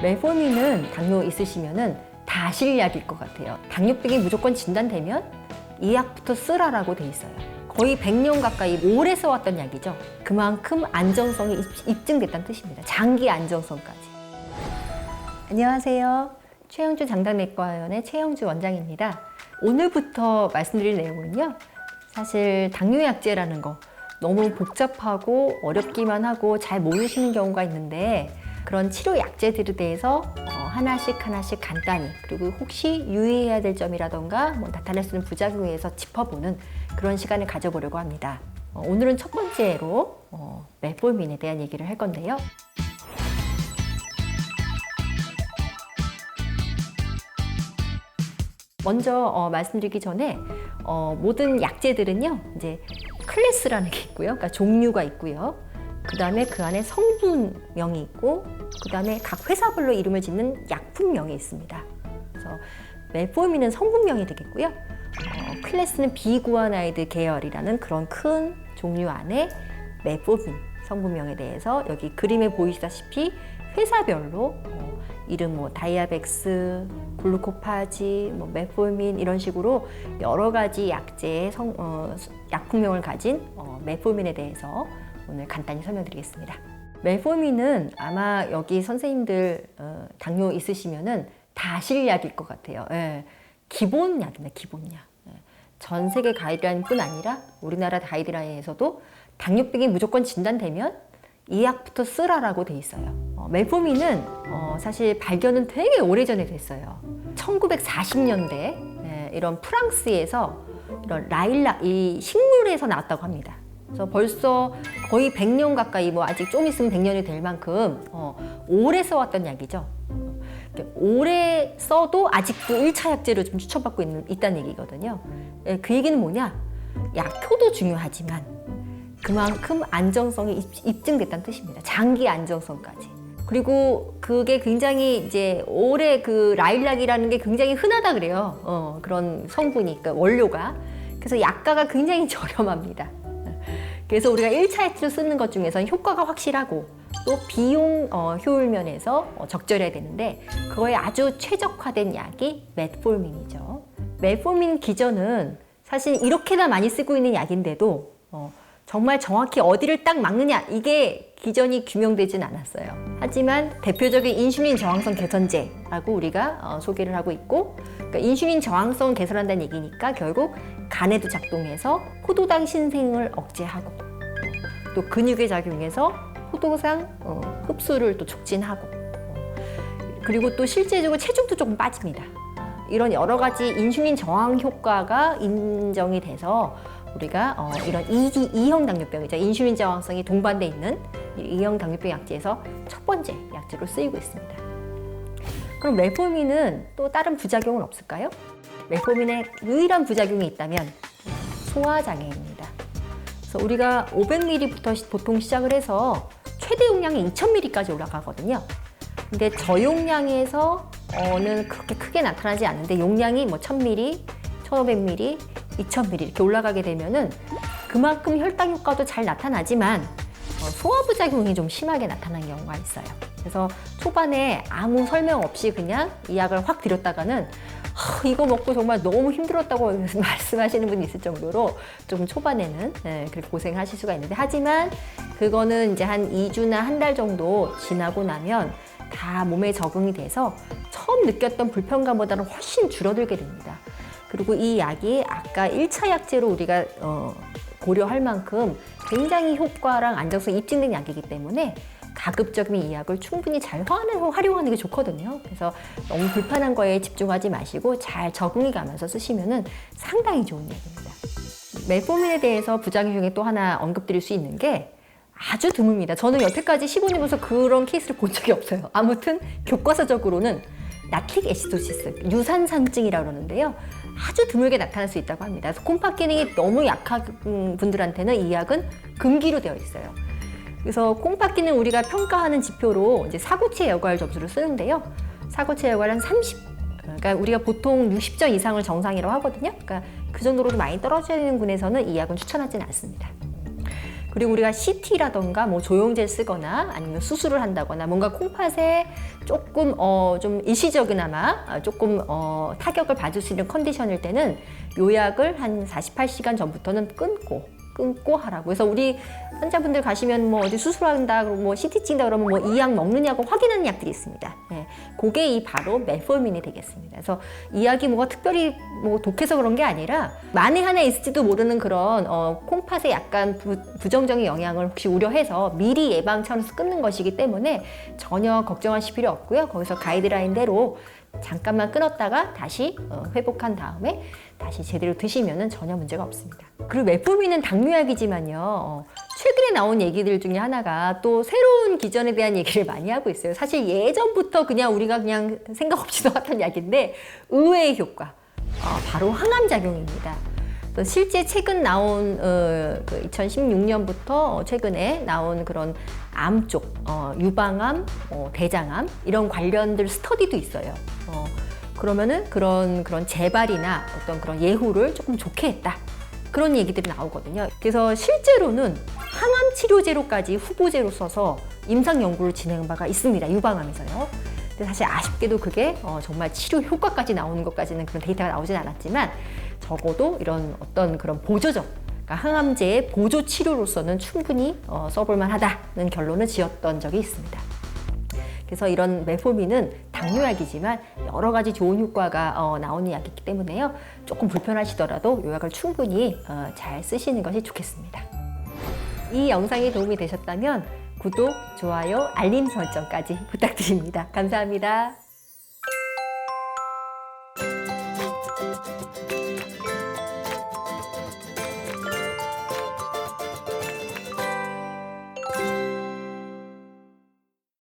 메포민은 당뇨 있으시면은 다 아실 약일 것 같아요. 당뇨병이 무조건 진단되면 이 약부터 쓰라라고 돼 있어요. 거의 100년 가까이 오래 써왔던 약이죠. 그만큼 안정성이 입증됐다는 뜻입니다. 장기 안정성까지. 안녕하세요. 최영주 장당내과의원의 최영주 원장입니다. 오늘부터 말씀드릴 내용은요. 사실 당뇨약제라는 거 너무 복잡하고 어렵기만 하고 잘 모르시는 경우가 있는데 그런 치료 약제들에 대해서 하나씩 간단히 그리고 혹시 유의해야 될 점이라던가 나타날 수 있는 부작용에 대해서 짚어보는 그런 시간을 가져보려고 합니다. 오늘은 첫 번째로 메포민에 대한 얘기를 할 건데요. 먼저 말씀드리기 전에 모든 약제들은요 이제 클래스라는 게 있고요, 그러니까 종류가 있고요. 그 다음에 그 안에 성분명이 있고, 그 다음에 각 회사별로 이름을 짓는 약품명이 있습니다. 그래서 메포민은 성분명이 되겠고요. 클래스는 비구아나이드 계열이라는 그런 큰 종류 안에 메포민 성분명에 대해서 여기 그림에 보이시다시피 회사별로 이름 다이아백스, 글루코파지, 메포민 이런 식으로 여러 가지 약제의 약품명을 가진 메포민에 대해서 오늘 간단히 설명드리겠습니다. 메포민은 아마 여기 선생님들 당뇨 있으시면은 다 아실 약일 것 같아요. 예, 기본 약입니다. 기본 약. 예, 전 세계 가이드라인뿐 아니라 우리나라 가이드라인에서도 당뇨병이 무조건 진단되면 이 약부터 쓰라라고 돼 있어요. 메포민은 사실 발견은 되게 오래전에 됐어요. 1940년대 이런 프랑스에서 이런 라일락 이 식물에서 나왔다고 합니다. 그래서 벌써 거의 100년 가까이 아직 좀 있으면 100년이 될 만큼 오래 써왔던 약이죠. 오래 써도 아직도 1차 약제로 좀 추천받고 있다는 얘기거든요. 그 얘기는 뭐냐? 약효도 중요하지만 그만큼 안정성이 입증됐다는 뜻입니다. 장기 안정성까지. 그리고 그게 굉장히 이제 올해 그 라일락이라는 게 굉장히 흔하다 그래요. 그런 성분이, 그러니까 원료가. 그래서 약가가 굉장히 저렴합니다. 그래서 우리가 1차 약제로 쓰는 것 중에서는 효과가 확실하고 또 비용 효율 면에서 적절해야 되는데 그거에 아주 최적화된 약이 메포민이죠. 메포민 기전은 사실 이렇게나 많이 쓰고 있는 약인데도 정말 정확히 어디를 딱 막느냐 이게 기전이 규명되진 않았어요. 하지만 대표적인 인슐린 저항성 개선제라고 우리가 소개를 하고 있고, 그러니까 인슐린 저항성 개선한다는 얘기니까 결국 간에도 작동해서 포도당 신생을 억제하고 또 근육에 작용해서 포도당 흡수를 또 촉진하고 그리고 또 실제적으로 체중도 조금 빠집니다. 이런 여러 가지 인슐린 저항 효과가 인정이 돼서 우리가 이런 2형 당뇨병이죠. 인슐린 저항성이 동반돼 있는 2형 당뇨병 약제에서 첫 번째 약제로 쓰이고 있습니다. 그럼 메포민은 또 다른 부작용은 없을까요? 메포민의 유일한 부작용이 있다면 소화장애입니다. 그래서 우리가 500ml부터 보통 시작을 해서 최대 용량이 2000ml까지 올라가거든요. 근데 저용량에서는 그렇게 크게 나타나지 않는데 용량이 1000ml, 1500ml, 2000ml 이렇게 올라가게 되면은 그만큼 혈당 효과도 잘 나타나지만 소화부작용이 좀 심하게 나타나는 경우가 있어요. 그래서 초반에 아무 설명 없이 그냥 이 약을 확 들였다가는 이거 먹고 정말 너무 힘들었다고 말씀하시는 분이 있을 정도로 좀 초반에는 그렇게 고생하실 수가 있는데, 하지만 그거는 이제 한 2주나 한 달 정도 지나고 나면 다 몸에 적응이 돼서 처음 느꼈던 불편감보다는 훨씬 줄어들게 됩니다. 그리고 이 약이 아까 1차 약제로 우리가 고려할 만큼 굉장히 효과랑 안정성이 입증된 약이기 때문에 가급적이면 이 약을 충분히 잘 활용하는 게 좋거든요. 그래서 너무 불편한 거에 집중하지 마시고 잘 적응이 가면서 쓰시면 상당히 좋은 약입니다. 메포민에 대해서 부작용 중에 또 하나 언급드릴 수 있는 게 아주 드뭅니다. 저는 여태까지 15년에서 그런 케이스를 본 적이 없어요. 아무튼 교과서적으로는 나트릭 애시도시스, 유산산증이라고 그러는데요. 아주 드물게 나타날 수 있다고 합니다. 그래서 콩팥 기능이 너무 약한 분들한테는 이 약은 금기로 되어 있어요. 그래서 콩팥 기능 우리가 평가하는 지표로 이제 사고체 여과율 점수를 쓰는데요. 사고체 여과율 한 30, 그러니까 우리가 보통 60점 이상을 정상이라고 하거든요. 그러니까 그 정도로 많이 떨어지는 군에서는 이 약은 추천하지는 않습니다. 그리고 우리가 CT라던가 뭐 조영제를 쓰거나 아니면 수술을 한다거나 뭔가 콩팥에 조금 좀 일시적이나마 조금 타격을 받을 수 있는 컨디션일 때는 요 약을 한 48시간 전부터는 끊고 하라고. 그래서 우리 환자분들 가시면 뭐 어디 수술한다, 그러고 뭐 CT 찍는다 그러면 뭐 이 약 먹느냐고 확인하는 약들이 있습니다. 예, 그게 이 바로 메포민이 되겠습니다. 그래서 이 약이 뭐가 특별히 뭐 독해서 그런 게 아니라 만에 하나 있을지도 모르는 그런 콩팥에 약간 부정적인 영향을 혹시 우려해서 미리 예방 차원에서 끊는 것이기 때문에 전혀 걱정하실 필요 없고요. 거기서 가이드라인대로 잠깐만 끊었다가 다시 회복한 다음에 다시 제대로 드시면은 전혀 문제가 없습니다. 그리고 메포민은 당뇨약이지만요. 최근에 나온 얘기들 중에 하나가 또 새로운 기전에 대한 얘기를 많이 하고 있어요. 사실 예전부터 그냥 우리가 그냥 생각 없이 넣었던 약인데 의외의 효과, 바로 항암 작용입니다. 실제 최근 나온 2016년부터 최근에 나온 그런 암 쪽, 유방암, 대장암 이런 관련들 스터디도 있어요. 그러면은 그런 재발이나 어떤 그런 예후를 조금 좋게 했다. 그런 얘기들이 나오거든요. 그래서 실제로는 항암 치료제로까지 후보제로 써서 임상 연구를 진행한 바가 있습니다. 유방암에서요. 근데 사실 아쉽게도 그게 정말 치료 효과까지 나오는 것까지는 그런 데이터가 나오진 않았지만 적어도 이런 어떤 그런 보조적, 그러니까 항암제의 보조 치료로서는 충분히 써볼 만하다는 결론을 지었던 적이 있습니다. 그래서 이런 메포민은 당뇨약이지만 여러 가지 좋은 효과가 나오는 약이기 때문에요. 조금 불편하시더라도 이 약을 충분히 잘 쓰시는 것이 좋겠습니다. 이 영상이 도움이 되셨다면 구독, 좋아요, 알림 설정까지 부탁드립니다. 감사합니다.